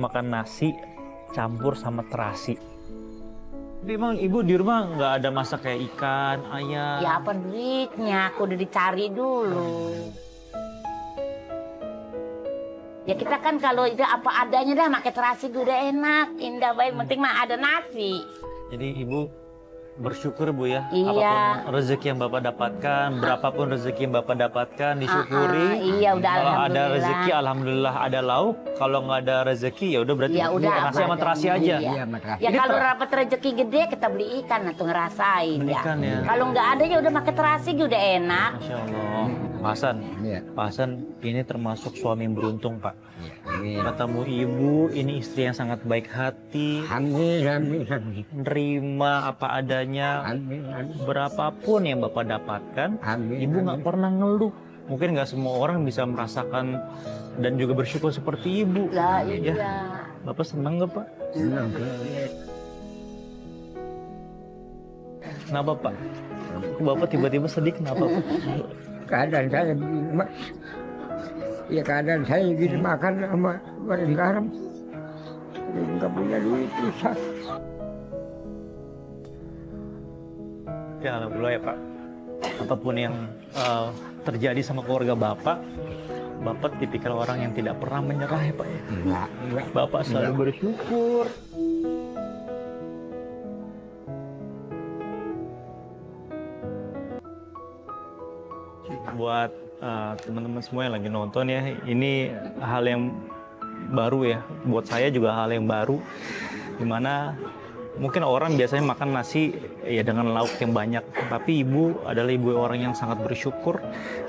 makan nasi campur sama terasi. Tapi emang ibu di rumah nggak ada masak kayak ikan, ayam? Ya apa duitnya, aku udah dicari dulu. Ya kita kan kalau itu apa adanya dah, pakai terasi gue udah enak, indah baik, penting mah ada nasi. Jadi ibu bersyukur Bu ya, Iya. apapun rezeki yang Bapak dapatkan, berapapun rezeki yang Bapak dapatkan, disyukuri. Iya udah Kalau ada alhamdulillah. rezeki, alhamdulillah ada lauk. Kalau nggak ada rezeki, ya udah berarti Ya udah nasi sama terasi aja. Iya. Iya, materasi. Ya Ini kalau dapat rezeki gede kita beli ikan atau ngerasain Beli ya. ikan ya. Kalau nggak ada ya udah pakai terasi gue udah enak. Masya Allah. Pak Hasan, Iya. Pak Hasan ini termasuk suami yang beruntung Pak. Iya. Amin. Katamu ibu, ini istri yang sangat baik hati, Amin, amin, amin. nerima apa adanya, Amin, amin. berapapun yang Bapak dapatkan, Amin, ibu nggak amin. pernah ngeluh. Mungkin nggak semua orang bisa merasakan dan juga bersyukur seperti ibu. Lah Ya, iya. Bapak senang nggak Pak? Senang. Kenapa Pak? Bapak tiba-tiba sedih kenapa Pak? Keadaan saya begini, Mak. Ya keadaan saya gini, makan sama barang garam. Nggak punya duit, susah. Ya alhamdulillah ya Pak. Apapun yang terjadi sama keluarga Bapak, Bapak tipikal orang yang tidak pernah menyerah ya Pak ya. Enggak. Bapak selalu bersyukur. Buat teman-teman semua yang lagi nonton ya, ini hal yang baru ya. Buat saya juga hal yang baru. Dimana mungkin orang biasanya makan nasi ya dengan lauk yang banyak. Tapi ibu adalah ibu orang yang sangat bersyukur.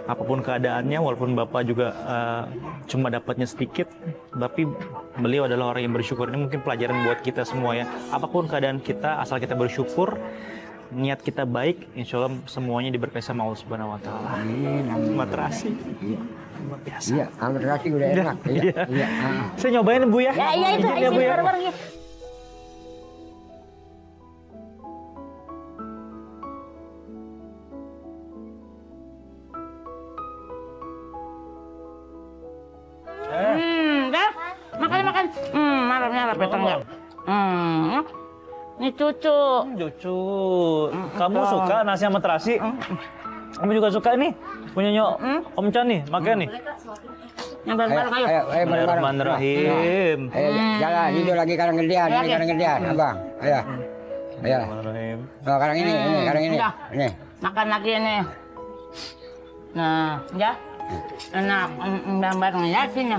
Apapun keadaannya, walaupun bapak juga cuma dapatnya sedikit, tapi beliau adalah orang yang bersyukur. Ini mungkin pelajaran buat kita semua ya. Apapun keadaan kita, asal kita bersyukur, niat kita baik, insya Allah semuanya diberkahi sama Allah Subhanahu Wa Taala. Amin, amin. Materasi, luar biasa. Iya, materasi udah enak. Iya, Iya. iya. Saya nyobain Bu ya. Ya iya itu Izin ya, Bu isi ya. bareng-bareng ya. Dah. Makan. Marah petangnya. Ini cucu. Cucu, kamu suka nasi sama terasi? Kamu juga suka nih? Punyanya Om Chan nih, makan nih. Yang bareng-bareng ayo. Ayo, bareng-bareng. Bismillahirrahmanirrahim. Ayo, jalan. Ini lagi karang gedean, ini karang gedean, abang. Ayo. Ayo. Bismillahirrahmanirrahim. Oh, karang ini, karang ini. Udah. Ini. Makan lagi ini. Nah, ya. Enak, bareng ya sini.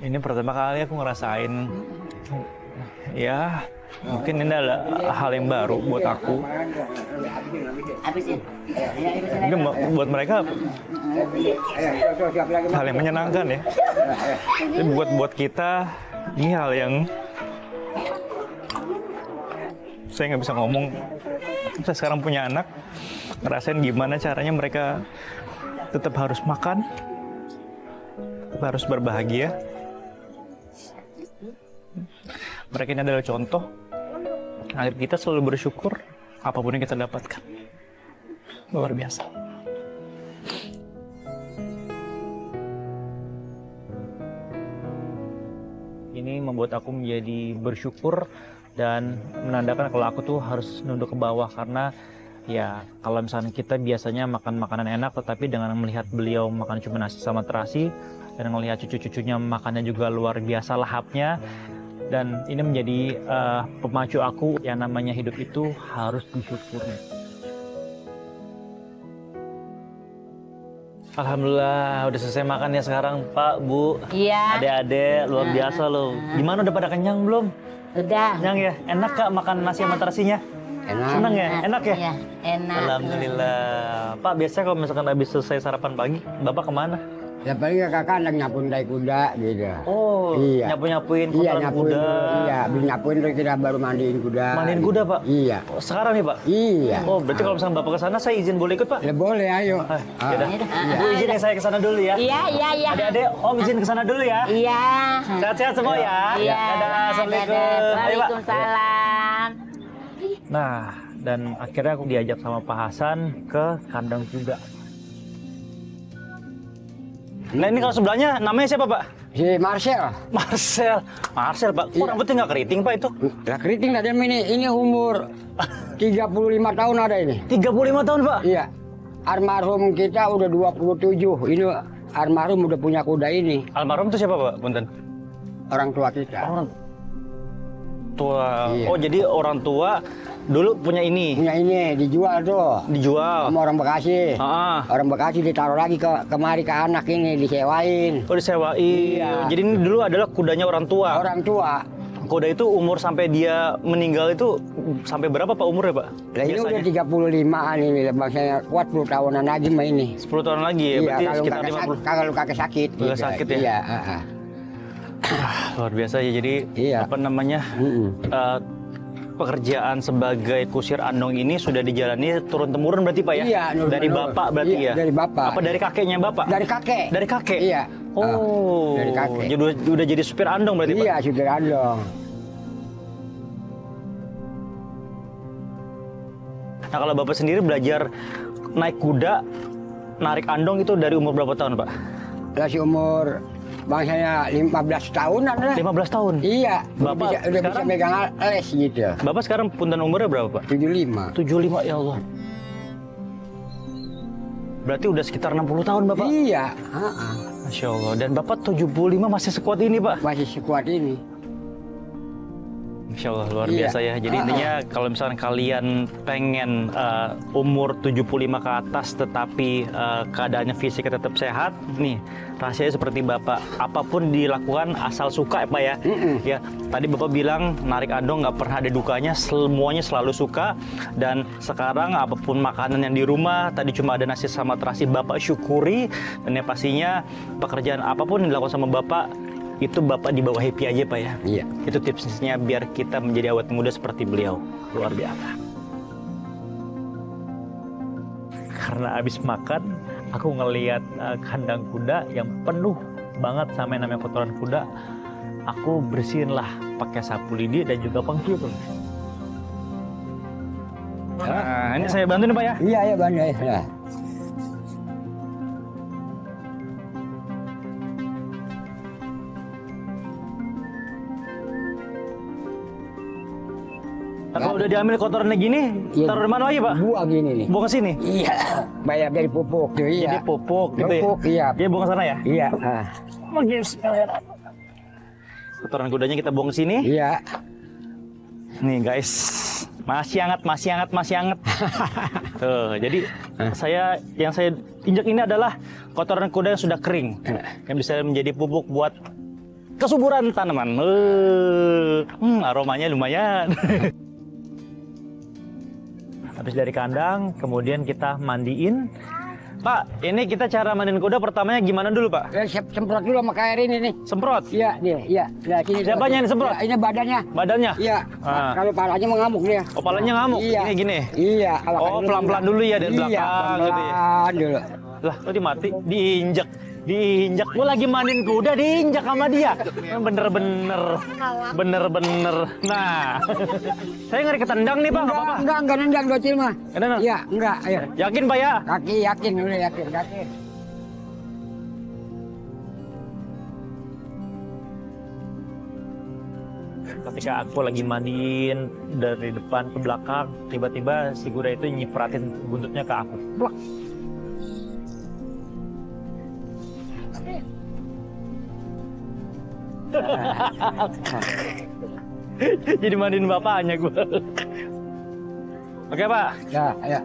Ini pertama kali aku ngerasain, ya mungkin ini adalah hal yang baru buat aku. Habisin. Mungkin buat mereka hal yang menyenangkan ya. Tapi buat kita ini hal yang saya nggak bisa ngomong. Saya sekarang punya anak, ngerasain gimana caranya mereka tetap harus makan, tetap harus berbahagia. Mereka ini adalah contoh agar kita selalu bersyukur apapun yang kita dapatkan. Luar biasa. Ini membuat aku menjadi bersyukur dan menandakan kalau aku tuh harus nunduk ke bawah karena ya kalau misalnya kita biasanya makan makanan enak tetapi dengan melihat beliau makan cuma nasi sama terasi dan melihat cucu-cucunya makannya juga luar biasa lahapnya. Dan ini menjadi pemacu aku yang namanya hidup itu harus disyukuri. Alhamdulillah udah selesai makan ya sekarang Pak, Bu, Iya. adik-adik, luar biasa loh. Gimana udah pada kenyang belum? Udah. Kenyang ya? Enak Kak makan nasi sama terasinya? Enak. Seneng ya? Enak ya? Iya, enak. Alhamdulillah. Pak, biasanya kalau misalkan habis selesai sarapan pagi, Bapak kemana? Ya paling kakak lagi nyapun tai kuda gitu. Oh, Iya. nyapu-nyapuin Iya, kotoran nyapuin. kuda. Iya, habis nyapuin terus kita baru mandiin kuda. Mandiin kuda, Pak? Iya. Oh, sekarang nih, Pak? Iya. Oh, berarti kalau misalkan Bapak ke sana, saya izin boleh ikut, Pak? Ya boleh, ayo. Yaudah. Bu izin ya saya ke sana dulu ya. Iya. Adik-adik, Om izin ke sana dulu ya. Iya. Sehat-sehat semua ya. Iya. Dadah, Assalamualaikum. Ayo, Pak. Waalaikumsalam. Nah, dan akhirnya aku diajak sama Pak Hasan ke kandang kuda. Nah ini kalau sebelahnya namanya siapa Pak? Si Marcel. Marcel. Marcel Pak, kok Iya. rambutnya nggak keriting Pak itu? Lah keriting tadi ini umur 35 tahun ada ini. 35 tahun Pak? Iya. Almarhum kita udah 27. Ini almarhum udah punya kuda ini. Almarhum itu siapa Pak? Punten. Orang tua kita. Orang tua. Iya. Oh jadi orang tua dulu punya ini, Punya ini dijual tuh. dijual. Sama orang Bekasi. Ah. Orang Bekasi ditaruh lagi kemari ke anak ini disewain. Oh disewain. Iya. Jadi ini dulu adalah kudanya orang tua. Orang tua. Kuda itu umur sampai dia meninggal itu sampai berapa Pak umurnya Pak? Lah ini udah 35-an ini, bangsanya kuat 10 tahunan lagi mah ini. 10 tahun lagi ya, Iya, berarti kalau sekitar kakek 50. sakit, kalau kakek sakit. Kakek gitu. sakit ya? Iya, Luar biasa ya. Jadi Iya. apa namanya? Pekerjaan sebagai kusir andong ini sudah dijalani turun temurun berarti Pak ya? Iya, dari menurun. bapak berarti Iya, ya? dari bapak. Apa dari kakeknya bapak? Dari kakek. Dari kakek? Iya. Oh, dari kakek. Jadi udah jadi supir andong berarti Pak? Iya, supir andong. Nah kalau bapak sendiri belajar naik kuda, narik andong itu dari umur berapa tahun Pak? Lah si umur bangsanya 15 tahunan lah. 15 tahun? Iya, Bapak udah bisa sekarang- megang les gitu. Bapak sekarang punten umurnya berapa Pak? 75. 75 ya Allah. Berarti udah sekitar 60 tahun Bapak? Iya, Masya Allah. Dan Bapak 75 masih sekuat ini Pak? masih sekuat ini. Masya Allah, luar Iya. biasa ya. Jadi intinya kalau misalnya kalian pengen umur 75 ke atas tetapi keadaannya fisiknya tetap sehat, nih rahasianya seperti Bapak. Apapun dilakukan asal suka ya Pak ya. Ya, tadi Bapak bilang narik andong nggak pernah ada dukanya, semuanya selalu suka. Dan sekarang apapun makanan yang di rumah, tadi cuma ada nasi sama terasi, Bapak syukuri. Dan yang pastinya pekerjaan apapun yang dilakukan sama Bapak, itu Bapak dibawa happy aja Pak ya. Iya. Itu tipsnya biar kita menjadi awet muda seperti beliau. Luar biasa. Karena habis makan, aku ngelihat kandang kuda yang penuh banget sama yang namanya kotoran kuda. Aku bersihin lah pakai sapu lidi dan juga pengkil. Nah, ini saya bantu nih Pak ya. Iya, ya bandai. Nah. Nah, kalau udah diambil kotorannya gini, Iya. taruh di mana lagi Pak? Buang gini nih. Buang ke sini. Iya. Bayar dari pupuk tuh, iya. Jadi pupuk gitu ya. Pupuk, iya. Dia buang ke sana ya? Iya. Kotoran kudanya kita buang ke sini. Iya. Nih guys, masih hangat, masih hangat, masih hangat. Tuh, jadi yang saya injak ini adalah kotoran kuda yang sudah kering, yang bisa menjadi pupuk buat kesuburan tanaman. Aromanya lumayan. Habis dari kandang, kemudian kita mandiin. Pak, ini kita cara mandiin kuda pertamanya gimana dulu Pak? Semprot dulu sama air ini nih. Semprot. Iya, dia, iya. Nah, sini Siapanya yang disemprot? Ya, ini badannya. Badannya? Iya. Ah. Kalau palanya mengamuk dia. Oh, palanya ngamuk? Iya. Gini. Iya. Oh, pelan-pelan dulu ya dari iya, belakang gitu ya. pelan dulu. Lah, kok dimati? Diinjak. Gua lagi mandiin kuda, diinjak sama dia. Bener-bener. Nah, saya ngeri ketendang nih Pak, nggak apa-apa. Enggak nendang docil mah. Nggak nendang? Iya, enggak. Ayo. Yakin Pak ya? Kaki yakin, udah yakin. Ketika aku lagi mandiin dari depan ke belakang, tiba-tiba si kuda itu nyipratin buntutnya ke aku. Blak. Jadi mandiin bapaknya gue. Oke Pak, Ya, ayo.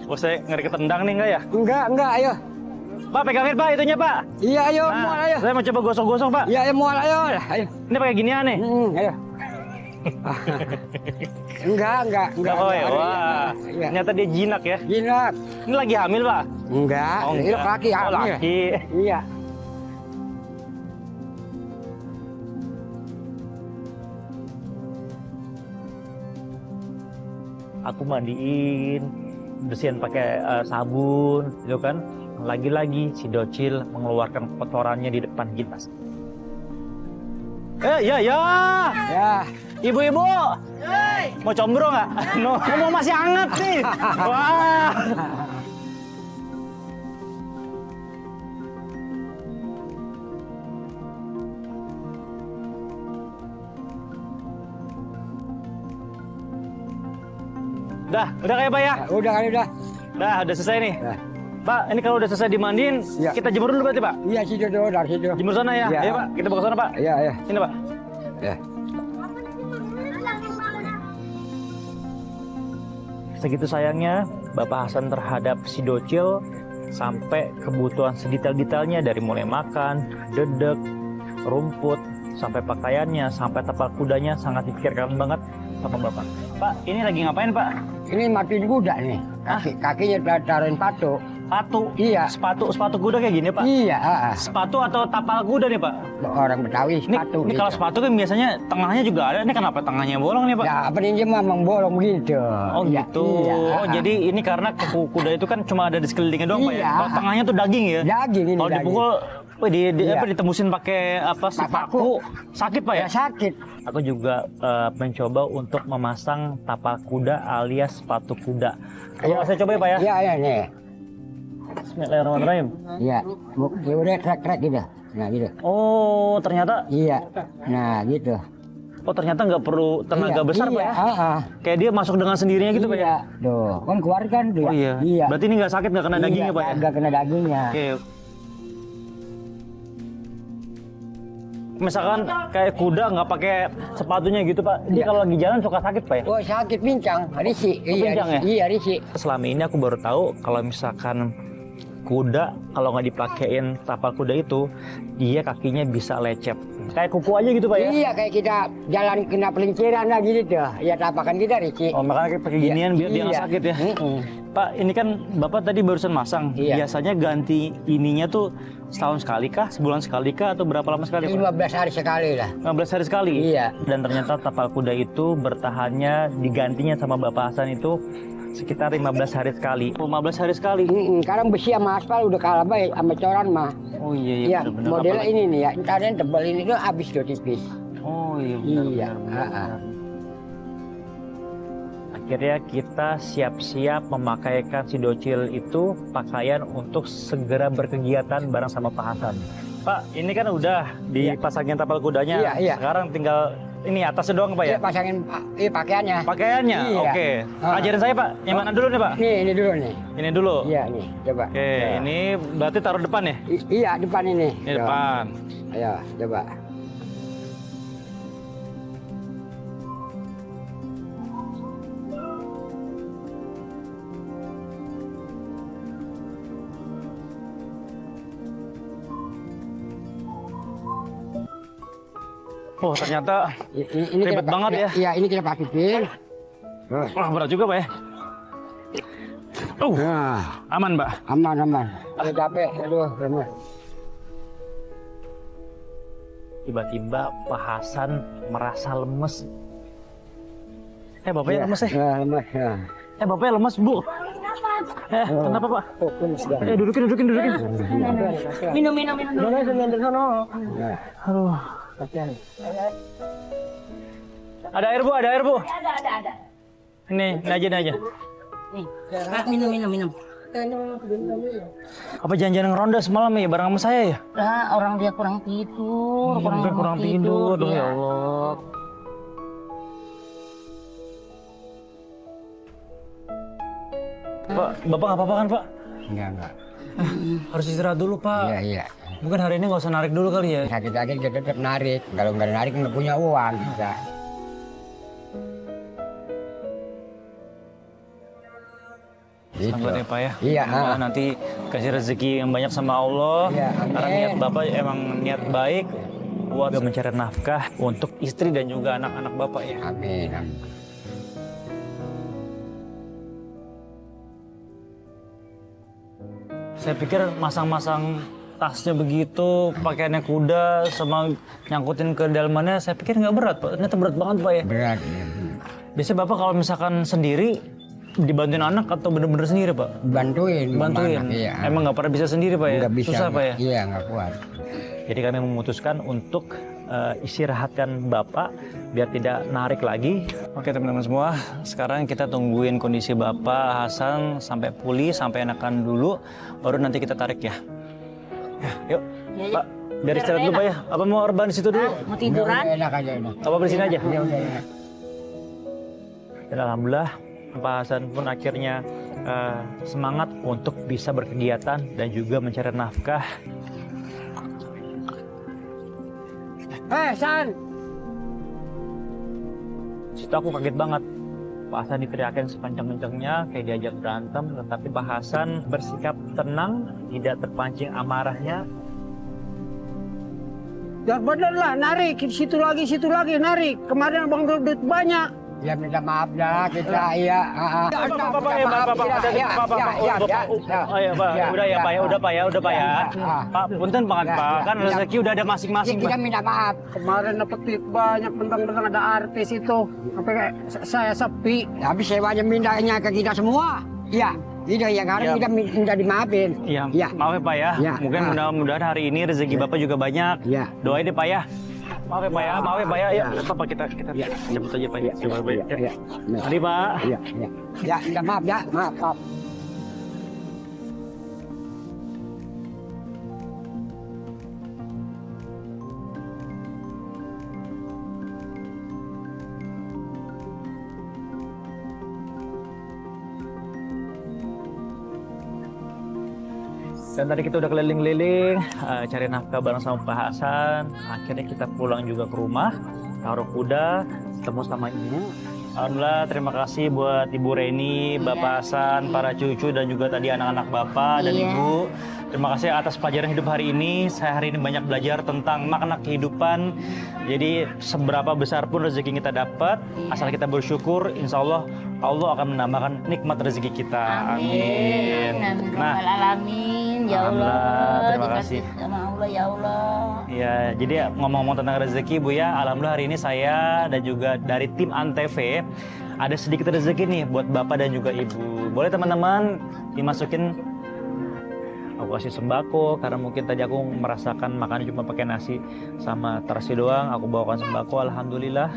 oh, saya ngeri ketendang nih enggak ya? Enggak, ayo. Pak pegangin Pak itunya Pak. Iya, ayo, Nah, mual ayo. saya mau coba gosok-gosok Pak. Iya, ayo mual ayo. Ayo. Ini pakai ginian nih. Ayo. Enggak. Enggak apa ya? Wah, Iya. ternyata dia jinak ya. Jinak. Ini lagi hamil Pak? Enggak. Oh, Itu enggak. kaki Oh, hamil. laki. Iya. Aku mandiin, bersihin pakai sabun, gitu kan. Lagi-lagi si Docil mengeluarkan kotorannya di depan kita. Ya. Ya. Ibu-ibu, Mau combro nggak? No, mau masih hangat nih. Wah. Udah kayak Pak ya? Udah kali udah. Udah selesai nih. Dah. Pak, ini kalau udah selesai dimandiin, Ya. kita jemur dulu berarti Pak? Iya situ tuh dari situ. Jemur sana ya? Iya. Ayo Pak, kita bawa ke sana Pak. Iya iya. Sini Pak. Ya. Segitu sayangnya Bapak Hasan terhadap si Docil, sampai kebutuhan sedetail-detailnya dari mulai makan, dedek, rumput, sampai pakaiannya, sampai tapal kudanya sangat dipikirkan banget sama Bapak. Pak, ini lagi ngapain Pak? Ini matiin kuda nih. Kakinya taruhin patu. Sepatu? Iya. Sepatu kuda kayak gini Pak? Iya. Sepatu atau tapal kuda nih Pak? Orang Betawi Ini, sepatu. ini kalau sepatu kan biasanya tengahnya juga ada. Ini kenapa tengahnya bolong nih Pak? Ya apa ini memang bolong begitu. Oh Iya, gitu. Iya. Oh jadi ini karena kuku kuda itu kan cuma ada di sekelilingnya doang Pak ya? Iya. Kalau tengahnya tuh daging ya? Daging ini. Kalau daging. dipukul, wih, Iya. ditembusin pakai apa? Paku. Sakit Pak ya? Ya sakit. Aku juga mencoba untuk memasang tapal kuda alias sepatu kuda. Ayo saya coba ya Pak ya? Iya iya nih. Bismillahirrahmanirrahim. Iya. Ya udah trek gitu. Nah gitu. Oh ternyata, Iya. Nah gitu. nggak perlu tenaga Iya, besar Pak iya, ya? Kayak dia masuk dengan sendirinya gitu Pak ya? Iya. Tuh, kan keluar kan dia. Oh iya. Iya. Berarti ini nggak sakit, nggak kena dagingnya Pak ya? Enggak kena dagingnya. Oke. Misalkan kayak kuda nggak pakai sepatunya gitu Pak, dia Iya. kalau lagi jalan suka sakit Pak ya? Oh sakit pincang, risik. pincang ya? Iya risik. Selama ini aku baru tahu kalau misalkan kuda kalau nggak dipakein tapal kuda itu, dia kakinya bisa lecet. Kayak kuku aja gitu Pak ya? Iya kayak kita jalan kena pelinciran lah gitu tuh. Ya tapakan kita risik. Oh makanya pakai ginian biar dia nggak Iya. sakit ya? Mm-mm. Pak, ini kan Bapak tadi barusan masang. Iya. Biasanya ganti ininya tuh setahun sekali kah, sebulan sekali kah, atau berapa lama sekali Pak? 15 hari sekali lah. 15 hari sekali? Iya. Dan ternyata tapal kuda itu bertahannya digantinya sama Bapak Hasan itu sekitar 15 hari sekali. 15 hari sekali? Sekarang besi sama aspal udah kalah baik sama coran mah. Oh iya, Iya, benar-benar. modelnya Apalagi- ini nih ya. Ntar yang tebal ini tuh habis tuh tipis. Oh iya, Iya, benar. Akhirnya kita siap-siap memakaikan si Docil itu pakaian untuk segera berkegiatan bareng sama Pak Hasan. Pak, ini kan udah dipasangin tapal kudanya. Iya, iya. Sekarang tinggal ini atasnya doang Pak ya? Iya, pasangin pakaiannya. Pakaiannya? Iya. Oke. Ah. Ajarin saya Pak, yang mana dulu nih Pak? Nih, ini dulu nih. Ini dulu? Iya, nih. Coba. Oke, Ya. ini berarti taruh depan ya? Iya, depan ini. Ini depan. Ayo, coba. Oh ternyata Ini ribet kita- banget ya. Iya, ini kita pakitin. wah berat juga Pak ya. Nah, Aman Mbak. aman. Ada capek, aduh, lemes. Tiba-tiba Pak Hasan merasa lemes. Bapaknya Iya, lemes ya? lemes. Ya. Bapaknya lemes Bu. Kenapa Pak? Oh, lemes dah. Dudukin. Minum dulu. Nah, Aduh. kasihan. Ada air Bu. Ada. Ini aja. Nih, minum. Apa janjian ngeronda semalam ya bareng sama saya ya? Lah, orang dia kurang tidur, Kurang tidur. Aduh dia. ya Allah. Pak, Bapak nggak apa-apa kan Pak? Enggak. Harus istirahat dulu Pak. Iya. Mungkin hari ini nggak usah narik dulu kali ya? Sakit kita tetap narik. Kalau nggak narik nggak punya uang. Kita. Gitu. Sabar ya Pak ya. Iya, Semoga nanti kasih rezeki yang banyak sama Allah. Iya, amin. Karena niat Bapak emang niat baik buat mencari nafkah untuk istri dan juga anak-anak Bapak ya. Amin. Saya pikir masang-masang tasnya begitu, pakaiannya kuda, sama nyangkutin ke dalamannya, saya pikir nggak berat Pak. Ternyata berat banget Pak ya. Berat. Biasanya Bapak kalau misalkan sendiri, dibantuin anak atau bener-bener sendiri Pak? Bantuin. Bantuin? Anak, iya. Emang nggak pernah bisa sendiri Pak ya? Nggak bisa. Susah Pak ya? Iya nggak kuat. Jadi kami memutuskan untuk istirahatkan Bapak biar tidak narik lagi. Oke teman-teman semua, sekarang kita tungguin kondisi Bapak Hasan sampai pulih, sampai enakan dulu, baru nanti kita tarik ya. Yuk, Ya, ya. Pak, biar istirahat dulu Pak ya. Apa mau rebahan di situ dulu? Mau tiduran? Enak aja enak. Apa di sini aja? Ya udah enak. Dan alhamdulillah Pak Hasan pun akhirnya semangat untuk bisa berkegiatan dan juga mencari nafkah. San. Situ aku kaget banget. Pak Hasan diteriakin sekencang-kencangnya kayak diajak berantem, tetapi Pak Hasan bersikap tenang, tidak terpancing amarahnya. Ya bener lah, narik situ lagi, narik. Kemarin abang duit banyak. Ya minta maaf dah kita ya. Bapak, udah ya Pak ya. Pak, punten banget Pak, kan rezeki udah ada masing-masing Kita Pak. minta maaf. Kemarin dapat duit banyak, bentang-bentang ada artis itu. Sampai kayak saya sepi. Habis sewanya mintanya ke kita semua. Iya, gitu ya karena Ya. kita minta dimaafin. Iya, Ya. maaf ya Pak ya. Ya. Mungkin mudah-mudahan hari ini rezeki Bapak juga banyak. Ya. Doain deh Pak ya. Maaf ya Pak ya, maaf ya Pak ya. Ya, Bapak kita jemput aja Pak ya. Coba Pak ya. Ya. Mari Pak. Ya, ya. Ya, minta maaf ya, maaf. Dan tadi kita udah keliling-keliling, cari nafkah bareng sama Pak Hasan. Akhirnya kita pulang juga ke rumah, taruh kuda, ketemu sama Ibu. Alhamdulillah, terima kasih buat Ibu Reni, Bapak Hasan, para cucu dan juga tadi anak-anak Bapak dan Iya. Ibu. Terima kasih atas pelajaran hidup hari ini. Saya hari ini banyak belajar tentang makna kehidupan. Jadi seberapa besar pun rezeki kita dapat, asal kita bersyukur, insya Allah Allah akan menambahkan nikmat rezeki kita. Amin. Nah, alamin. Ya Allah. Alhamdulillah, terima Dikasih kasih. sama Allah, ya Allah. Ya, jadi ngomong-ngomong tentang rezeki Bu ya, alhamdulillah hari ini saya dan juga dari tim Antv ada sedikit rezeki nih buat Bapak dan juga Ibu. Boleh teman-teman dimasukin, aku kasih sembako karena mungkin tadi aku merasakan makan cuma pakai nasi sama terasi doang. Aku bawakan sembako, alhamdulillah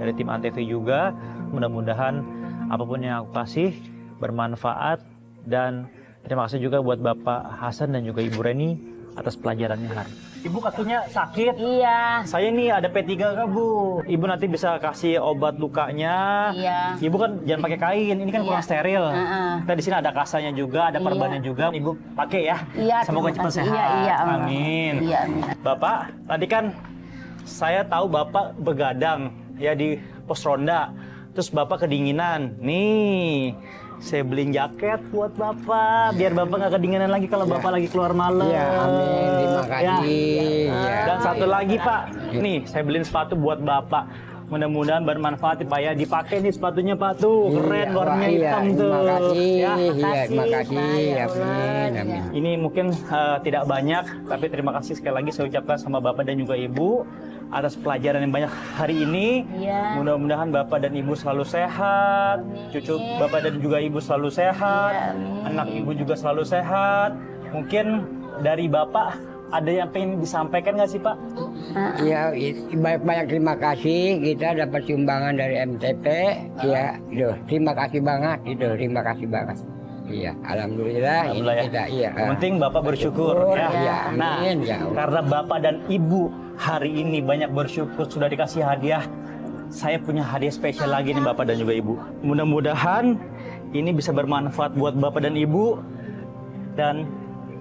dari tim Antv juga. Mudah-mudahan apapun yang aku kasih bermanfaat, dan terima kasih juga buat Bapak Hasan dan juga Ibu Reni atas pelajarannya hari. Ibu kakinya sakit. Iya. Saya nih ada P3 kah Bu? Ibu nanti bisa kasih obat lukanya. Iya. Ibu kan jangan pakai kain, ini kan Iya. kurang steril. Heeh. Kita di sini ada kasanya juga, ada Iya. perbannya juga. Ibu pakai ya. Iya. Semoga terima cepat kasih. sehat. Iya, iya. Allah. Amin. Iya, amin. Bapak, tadi kan saya tahu Bapak begadang ya di pos ronda. Terus Bapak kedinginan. Nih, saya beliin jaket buat Bapak biar Bapak nggak kedinginan lagi kalau Bapak lagi keluar malam. Iya, amin. Terima kasih. Ya. Dan satu lagi Pak, nih saya beliin sepatu buat Bapak. Mudah-mudahan bermanfaat Pak ya. Dipakai nih sepatunya Pak tuh, keren warnanya hitam tuh. Terima kasih. Ya. Iya, terima Pak, kasih. ya Allah. Amin, amin. Ini mungkin tidak banyak, tapi terima kasih sekali lagi saya ucapkan sama Bapak dan juga Ibu atas pelajaran yang banyak hari ini. Iya. Mudah-mudahan Bapak dan Ibu selalu sehat, cucu Bapak dan juga Ibu selalu sehat, Iya, amin. anak Ibu juga selalu sehat. Mungkin dari Bapak ada yang pengen disampaikan nggak sih Pak? Ya, banyak terima kasih kita dapat sumbangan dari MTP. Ya, itu terima kasih banget itu, terima kasih banget. Iya, alhamdulillah, Alhamdulillah ini ya. kita iya. Yang penting Bapak bersyukur ya. Ya, Nah, amin, ya Allah. karena Bapak dan Ibu hari ini banyak bersyukur sudah dikasih hadiah. Saya punya hadiah spesial lagi nih Bapak dan juga Ibu. Mudah-mudahan ini bisa bermanfaat buat Bapak dan Ibu, dan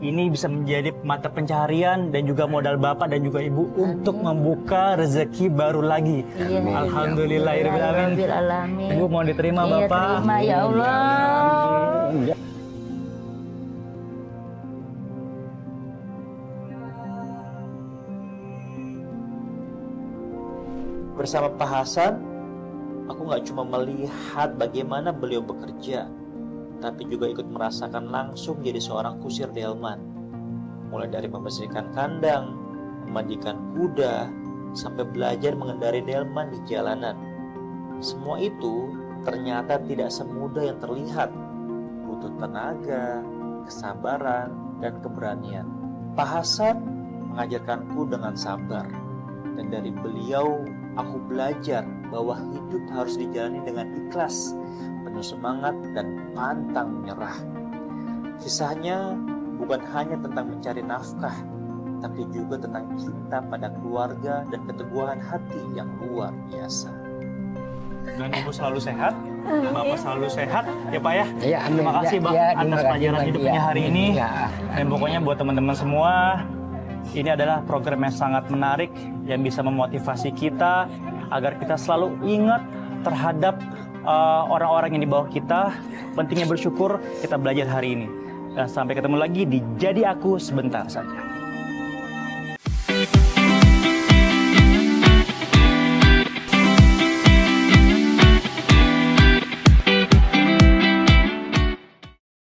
ini bisa menjadi mata pencaharian dan juga modal Bapak dan juga Ibu untuk membuka rezeki baru lagi. Iya. Alhamdulillahirabbil alamin. Rabbil alamin. Ibu mohon diterima Iya, Bapak. terima ya Allah. Ya. Bersama Pak Hasan, aku nggak cuma melihat bagaimana beliau bekerja, tapi juga ikut merasakan langsung jadi seorang kusir delman. Mulai dari membersihkan kandang, memandikan kuda, sampai belajar mengendarai delman di jalanan. Semua itu ternyata tidak semudah yang terlihat. Butuh tenaga, kesabaran, dan keberanian. Pak Hasan mengajarkanku dengan sabar, Dan dari beliau aku belajar bahwa hidup harus dijalani dengan ikhlas, penuh semangat dan pantang menyerah. Kisahnya bukan hanya tentang mencari nafkah, tapi juga tentang cinta pada keluarga dan keteguhan hati yang luar biasa. Dan Ibu selalu sehat, Bapak selalu sehat ya Pak ya. Iya, amin. Terima kasih Pak Ya, atas terima kasih, pelajaran Bang. hidupnya Ya, hari amin. ini. Ya. Dan pokoknya buat teman-teman semua, ini adalah program yang sangat menarik yang bisa memotivasi kita agar kita selalu ingat terhadap orang-orang yang di bawah kita. Pentingnya bersyukur, kita belajar hari ini. Dan sampai ketemu lagi di Jadi Aku Sebentar Saja.